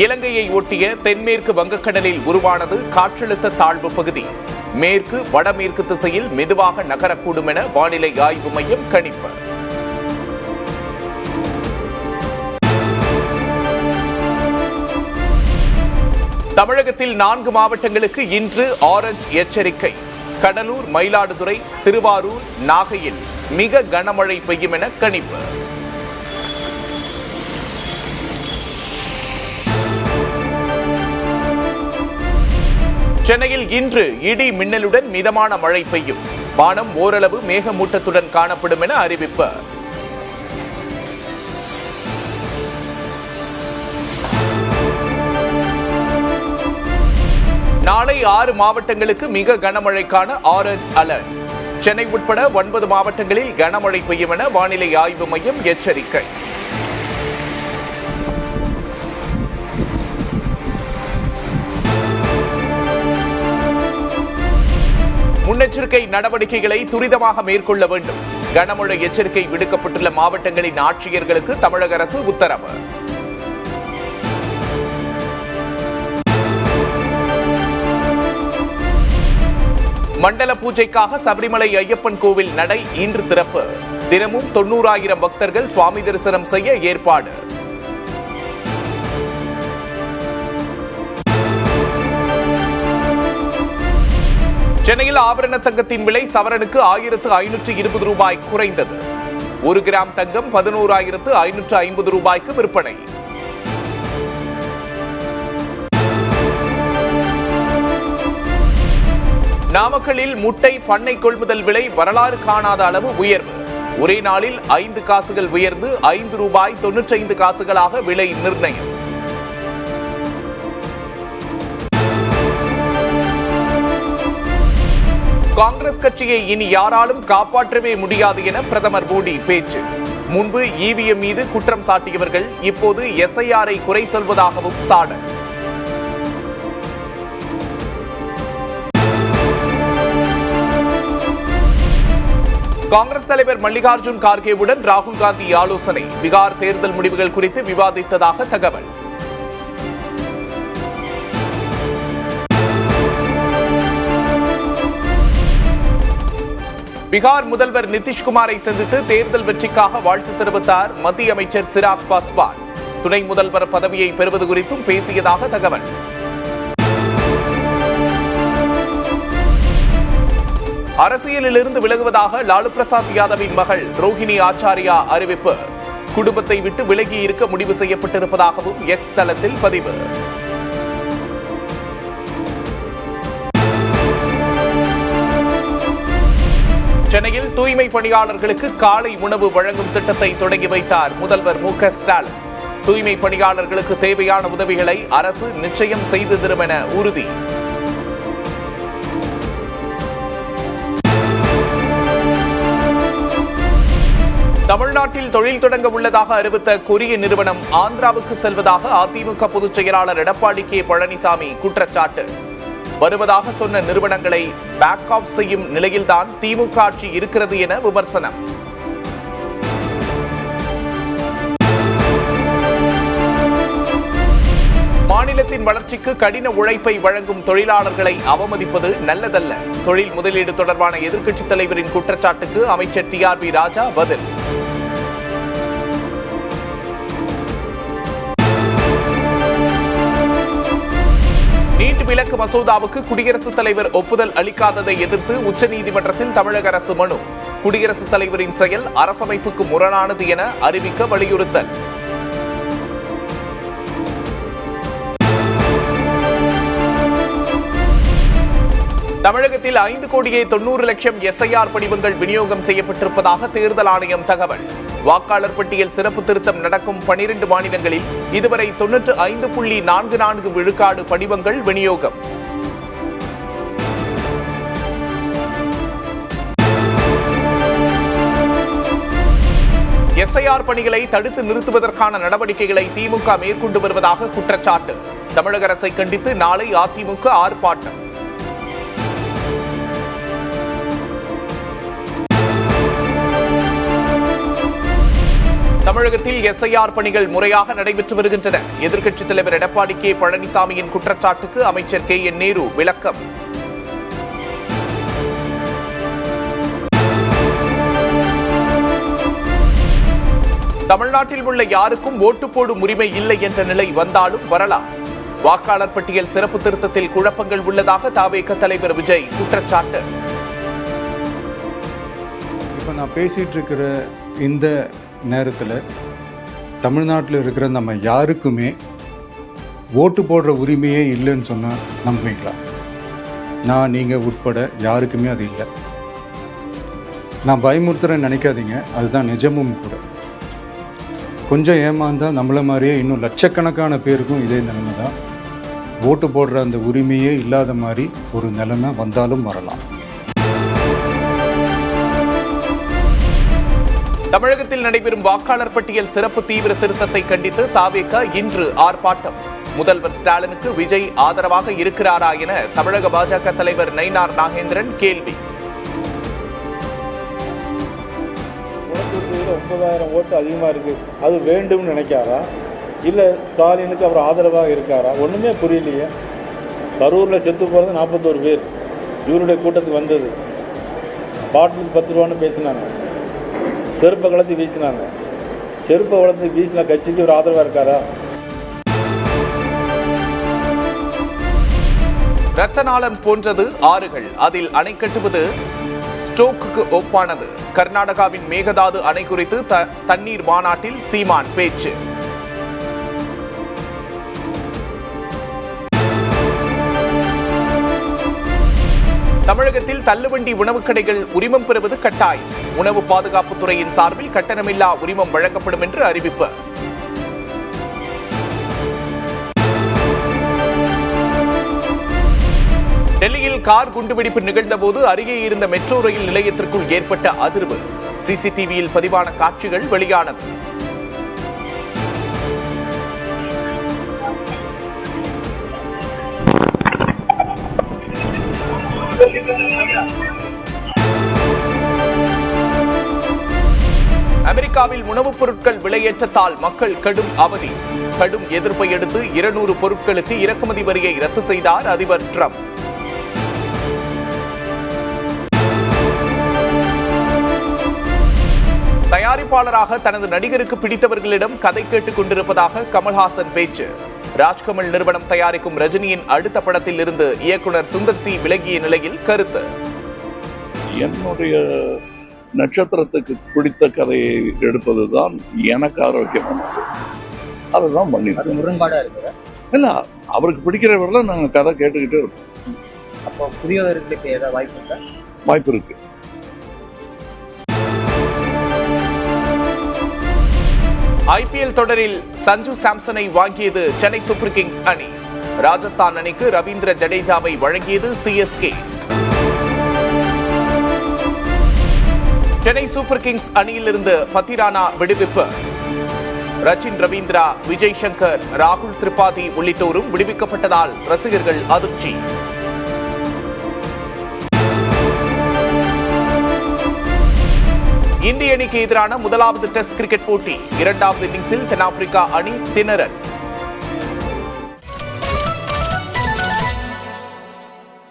இலங்கையை ஒட்டிய தென்மேற்கு வங்கக்கடலில் உருவானது காற்றழுத்த தாழ்வு பகுதி. மேற்கு வடமேற்கு திசையில் மெதுவாக நகரக்கூடும் என வானிலை ஆய்வு மையம் கணிப்பு. தமிழகத்தில் 4 மாவட்டங்களுக்கு இன்று ஆரஞ்ச் எச்சரிக்கை. கடலூர், மயிலாடுதுறை, திருவாரூர், நாகையில் மிக கனமழை பெய்யும் என கணிப்பு. சென்னையில் இன்று இடி மின்னலுடன் மிதமான மழை பெய்யும். வானம் ஓரளவு மேகமூட்டத்துடன் காணப்படும் என அறிவிப்பு. நாளை 6 மாவட்டங்களுக்கு மிக கனமழைக்கான ஆரஞ்ச் அலர்ட். சென்னை உட்பட 9 மாவட்டங்களில் கனமழை பெய்யும் என வானிலை ஆய்வு மையம் எச்சரிக்கை. முன்னெச்சரிக்கை நடவடிக்கைகளை துரிதமாக மேற்கொள்ள வேண்டும். கனமழை எச்சரிக்கை விடுக்கப்பட்டுள்ள மாவட்டங்களின் ஆட்சியர்களுக்கு தமிழக அரசு உத்தரவு. மண்டல பூஜைக்காக சபரிமலை ஐயப்பன் கோவில் நடை இன்று திறப்பு. தினமும் 90,000 பக்தர்கள் சுவாமி தரிசனம் செய்ய ஏற்பாடு. சென்னையில் ஆபரண தங்கத்தின் விலை சவரனுக்கு 1,520 ரூபாய் குறைந்தது. 1 கிராம் தங்கம் 11,550 ரூபாய்க்கு விற்பனை. நாமக்கல்லில் முட்டை பண்ணை கொள்முதல் விலை வரலாறு காணாத அளவு உயர்வு. ஒரே நாளில் 5 காசுகள் உயர்ந்து 5 ரூபாய் 95 காசுகளாக விலை நிர்ணயம். காங்கிரஸ் கட்சியை இனி யாராலும் காப்பாற்றவே முடியாது என பிரதமர் மோடி பேச்சு. முன்பு இவிஎம் மீது குற்றம் சாட்டியவர்கள் இப்போது எஸ்ஐஆரை குறை சொல்வதாகவும் சாடல். காங்கிரஸ் தலைவர் மல்லிகார்ஜுன் கார்கேவுடன் ராகுல் காந்தி ஆலோசனை. பீகார் தேர்தல் முடிவுகள் குறித்து விவாதித்ததாக தகவல். பீகார் முதல்வர் நிதிஷ்குமாரை சந்தித்து தேர்தல் வெற்றிக்காக வாழ்த்து தெரிவித்தார் மத்திய அமைச்சர் சிராக் பாஸ்வான். துணை முதல்வர் பதவியை பெறுவது குறித்தும் பேசியதாக தகவல். அரசியலில் இருந்து விலகுவதாக லாலு பிரசாத் யாதவின் மகள் ரோஹிணி ஆச்சாரியா அறிவிப்பு. குடும்பத்தை விட்டு விலகி இருக்க முடிவு செய்யப்பட்டிருப்பதாகவும் எக்ஸ் தளத்தில் பதிவு. சென்னையில் தூய்மை பணியாளர்களுக்கு காலை உணவு வழங்கும் திட்டத்தை தொடங்கி வைத்தார் முதல்வர் மு.க. ஸ்டாலின். தூய்மை பணியாளர்களுக்கு தேவையான உதவிகளை அரசு நிச்சயம் செய்து தரும் என உறுதி. தமிழ்நாட்டில் தொழில் தொடங்க உள்ளதாக அறிவித்த கொரிய நிறுவனம் ஆந்திராவுக்கு செல்வதாக அதிமுக பொதுச் செயலாளர் எடப்பாடி கே. பழனிசாமி குற்றச்சாட்டு. வருவதாக சொன்ன நிறுவனங்களை பேக் ஆஃப் செய்யும் நிலையில்தான் திமுக ஆட்சி இருக்கிறது என விமர்சனம். மாநிலத்தின் வளர்ச்சிக்கு கடின உழைப்பை வழங்கும் தொழிலாளர்களை அவமதிப்பது நல்லதல்ல. தொழில் முதலீடு தொடர்பான எதிர்க்கட்சித் தலைவரின் குற்றச்சாட்டுக்கு அமைச்சர் டி.ஆர்.பி. ராஜா பதில். நீட் விலக்கு மசோதாவுக்கு குடியரசுத் தலைவர் ஒப்புதல் அளிக்காததை எதிர்த்து உச்சநீதிமன்றத்தில் தமிழக அரசு மனு. குடியரசுத் தலைவரின் செயல் அரசமைப்புக்கு முரணானது என அறிவிக்க வலியுறுத்தல். தமிழகத்தில் 5,90,00,000 எஸ்ஐஆர் படிவங்கள் விநியோகம் செய்யப்பட்டிருப்பதாக தேர்தல் ஆணையம் தகவல். வாக்காளர் பட்டியல் சிறப்பு திருத்தம் நடக்கும் 12 மாநிலங்களில் இதுவரை 95.44 விழுக்காடு படிவங்கள் விநியோகம். எஸ்ஐஆர் பணிகளை தடுத்து நிறுத்துவதற்கான நடவடிக்கைகளை திமுக மேற்கொண்டு வருவதாக குற்றச்சாட்டு. தமிழக அரசை கண்டித்து நாளை அதிமுக ஆர்ப்பாட்டம். தமிழகத்தில் எஸ்ஐஆர் பணிகள் முறையாக நடைபெற்று வருகின்றன. எதிர்க்கட்சித் தலைவர் எடப்பாடி கே பழனிசாமியின் குற்றச்சாட்டுக்கு அமைச்சர் கே என் நேரு விளக்கம். தமிழ்நாட்டில் உள்ள யாருக்கும் ஓட்டு போடும் உரிமை இல்லை என்ற நிலை வந்தாலும் வரலாம். வாக்காளர் பட்டியல் சிறப்பு திருத்தத்தில் குழப்பங்கள் உள்ளதாக தவேக தலைவர் விஜய் குற்றச்சாட்டு. இப்போ நான் பேசிட்டு இருக்கிற இந்த நேரத்தில் தமிழ்நாட்டில் இருக்கிற நம்ம யாருக்குமே ஓட்டு போடுற உரிமையே இல்லைன்னு சொன்னால் நம்புவீங்களா? நான் நீங்கள் உட்பட யாருக்குமே அது இல்லை. நான் பயமுறுத்துறேன்னு நினைக்காதீங்க, அதுதான் நிஜமும் கூட. கொஞ்சம் ஏமாந்தால் நம்மள மாதிரியே இன்னும் லட்சக்கணக்கான பேருக்கும் இதே நிலைமை தான். ஓட்டு போடுற அந்த உரிமையே இல்லாத மாதிரி ஒரு நிலைமை வந்தாலும் வரலாம். தமிழகத்தில் நடைபெறும் வாக்காளர் பட்டியல் சிறப்பு தீவிர திருத்தத்தை கண்டித்து தவேக இன்று ஆர்ப்பாட்டம். முதல்வர் ஸ்டாலினுக்கு விஜய் ஆதரவாக இருக்கிறாரா என தமிழக பாஜக தலைவர் நயினார் நாகேந்திரன் கேள்வி. 9,000 ஓட்டு அதிகமாக இருக்குது, அது வேண்டும் நினைக்காரா இல்லை ஸ்டாலினுக்கு அவர் ஆதரவாக இருக்காரா? ஒன்றுமே புரியலையே. கரூரில் செத்து போகிறது 41 பேர் இவருடைய கூட்டத்துக்கு வந்தது. பாட்டிலுக்கு 10 ரூபான்னு பேசினாங்க, செருப்பை கலத்தி வீசினாங்க. செருப்பை வளர்த்து வீசின கட்சிக்கு ஒரு ஆதரவாக இருக்காரா? ரத்த நாளம் போன்றது ஆறுகள், அதில் அணை கட்டுவது ஸ்டோக்குக்கு ஒப்பானது. கர்நாடகாவின் மேகதாது அணை குறித்து தண்ணீர் மாநாட்டில் சீமான் பேச்சு. தமிழகத்தில் தள்ளுவண்டி உணவுக் கடைகள் உரிமம் பெறுவது கட்டாயம். உணவு பாதுகாப்புத் துறையின் சார்பில் கட்டணமில்லா உரிமம் வழங்கப்படும் என்று அறிவிப்பு. டெல்லியில் கார் குண்டுவெடிப்பு நிகழ்ந்தபோது அருகே இருந்த மெட்ரோ ரயில் நிலையத்திற்குள் ஏற்பட்ட அதிர்வு. சிசிடிவியில் பதிவான காட்சிகள் வெளியானது. அமெரிக்காவில் உணவுப் பொருட்கள் விலையேற்றத்தால் மக்கள் கடும் அவதி. கடும் எதிர்ப்பை அடுத்து 200 பொருட்களுக்கு இறக்குமதி வரியை ரத்து செய்தார் அதிபர் டிரம்ப். தயாரிப்பாளராக தனது நடிகருக்கு பிடித்தவர்களிடம் கதை கேட்டுக் கொண்டிருப்பதாக கமல்ஹாசன் பேச்சு. ராஜ்கமல் நிறுவனம் தயாரிக்கும் ரஜினியின் அடுத்த படத்தில் இருந்து இயக்குனர் சுந்தர் சி விலகிய நிலையில் கருத்து. என்னுடைய நட்சத்திரத்துக்கு பிடித்த கதையை எடுப்பதுதான் எனக்கு ஆரோக்கியமானது. அதுதான் பண்ணி முரண்பாடா இருக்கு. இல்ல, அவருக்கு பிடிக்கிறவரெல்லாம் நாங்க கதை கேட்டுக்கிட்டே இருப்போம். அப்போ புதியவர்களுக்கு ஏதாவது வாய்ப்பு இருக்கா? வாய்ப்பு இருக்கு. ஐபிஎல் தொடரில் சஞ்சு சாம்சனை வாங்கியது சென்னை சூப்பர் கிங்ஸ் அணி. ராஜஸ்தான் அணிக்கு ரவீந்திர ஜடேஜாவை வழங்கியது சிஎஸ்கே. சென்னை சூப்பர் கிங்ஸ் அணியிலிருந்து பத்திரானா விடுவிப்பு. ரச்சின் ரவீந்திரா, விஜய் சங்கர், ராகுல் திரிபாதி உள்ளிட்டோரும் விடுவிக்கப்பட்டதால் ரசிகர்கள் அதிர்ச்சி. இந்திய அணிக்கு எதிரான முதலாவது டெஸ்ட் கிரிக்கெட் போட்டி. இரண்டாவது இன்னிங்ஸில் தென்னாப்பிரிக்கா அணி திணறல்.